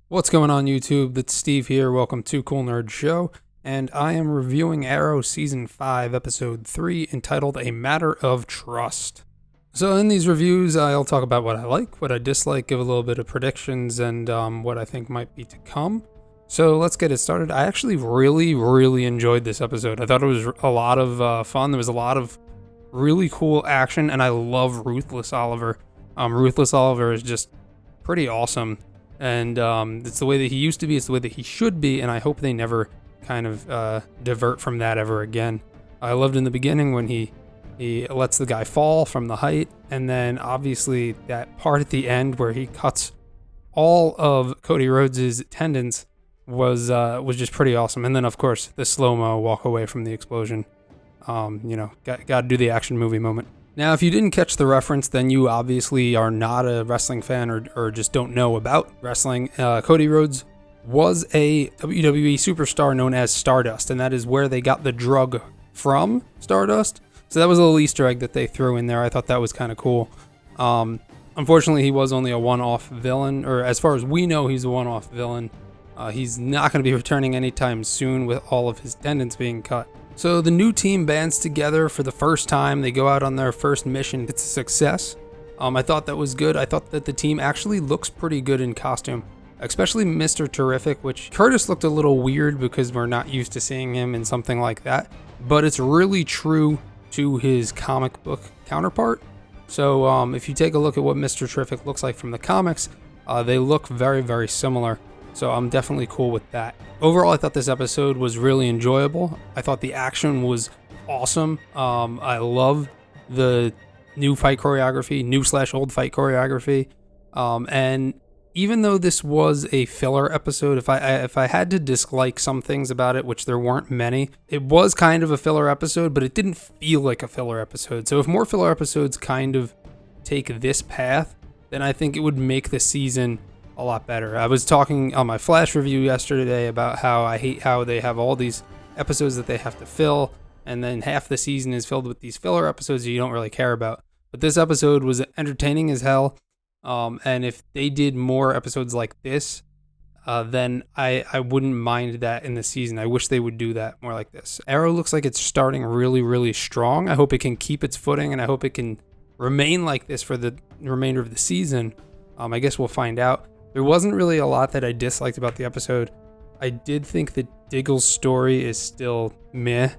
What's going on YouTube? It's Steve here. Welcome to Cool Nerd Show, and I am reviewing Arrow Season 5, Episode 3, entitled A Matter of Trust. So in these reviews, I'll talk about what I like, what I dislike, give a little bit of predictions, and what I think might be to come. So let's get it started. I actually really enjoyed this episode. I thought it was a lot of fun. There was a lot of really cool action, and I love Ruthless Oliver. Ruthless Oliver is just pretty awesome. And it's the way that he used to be, it's the way that he should be, and I hope they never kind of divert from that ever again. I loved in the beginning when he lets the guy fall from the height, and then obviously that part at the end where he cuts all of Cody Rhodes' tendons was just pretty awesome. And then of course the slow-mo walk away from the explosion. Got to do the action movie moment. Now, if you didn't catch the reference, then you obviously are not a wrestling fan or just don't know about wrestling. Cody Rhodes was a WWE superstar known as Stardust, and that is where they got the drug from, Stardust. So that was a little Easter egg that they threw in there. I thought that was kind of cool. Unfortunately, he was only a one-off villain, or as far as we know, he's a one-off villain. He's not going to be returning anytime soon with all of his tendons being cut. So the new team bands together for the first time. They go out on their first mission. It's a success. I thought that was good. I thought that the team actually looks pretty good in costume, especially Mr. Terrific, which Curtis looked a little weird because we're not used to seeing him in something like that. But it's really true to his comic book counterpart. So if you take a look at what Mr. Terrific looks like from the comics, they look very similar. So I'm definitely cool with that. Overall, I thought this episode was really enjoyable. I thought the action was awesome. I love the new fight choreography, new/old fight choreography. And even though this was a filler episode, if I had to dislike some things about it, which there weren't many, it was kind of a filler episode, but it didn't feel like a filler episode. So if more filler episodes kind of take this path, then I think it would make the season a lot better. I was talking on my Flash review yesterday about how I hate how they have all these episodes that they have to fill, and then half the season is filled with these filler episodes that you don't really care about. But this episode was entertaining as hell, and if they did more episodes like this, then I wouldn't mind that in the season. I wish they would do that more like this. Arrow looks like it's starting really strong. I hope it can keep its footing, and I hope it can remain like this for the remainder of the season. I guess we'll find out. There wasn't really a lot that I disliked about the episode. I did think that Diggle's story is still meh.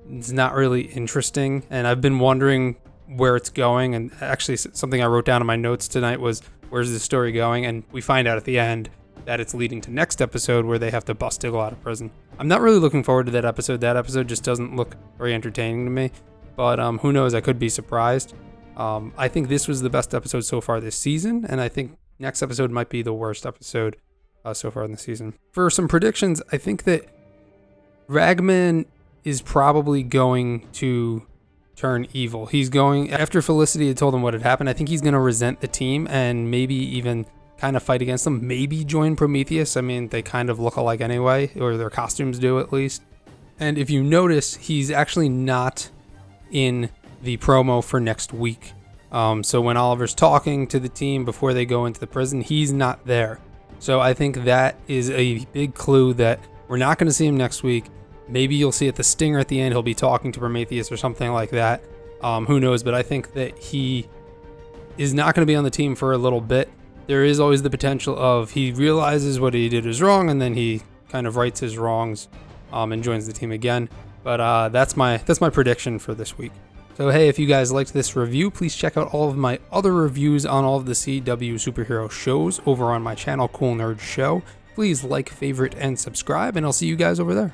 It's not really interesting, and I've been wondering where it's going, and actually something I wrote down in my notes tonight was, where's the story going? And we find out at the end that it's leading to next episode where they have to bust Diggle out of prison. I'm not really looking forward to that episode. That episode just doesn't look very entertaining to me, but who knows? I could be surprised. I think this was the best episode so far this season, and I think next episode might be the worst episode so far in the season. For some predictions, I think that Ragman is probably going to turn evil. He's going, after Felicity had told him what had happened, I think he's going to resent the team and maybe even kind of fight against them. Maybe join Prometheus. I mean, they kind of look alike anyway, or their costumes do at least. And if you notice, he's actually not in the promo for next week. So when Oliver's talking to the team before they go into the prison, he's not there. So I think that is a big clue that we're not going to see him next week. Maybe you'll see at the stinger at the end, he'll be talking to Prometheus or something like that. Who knows? But I think that he is not going to be on the team for a little bit. There is always the potential of he realizes what he did is wrong, and then he kind of rights his wrongs and joins the team again. But that's my prediction for this week. So hey, if you guys liked this review, please check out all of my other reviews on all of the CW superhero shows over on my channel, Cool Nerd Show. Please like, favorite, and subscribe, and I'll see you guys over there.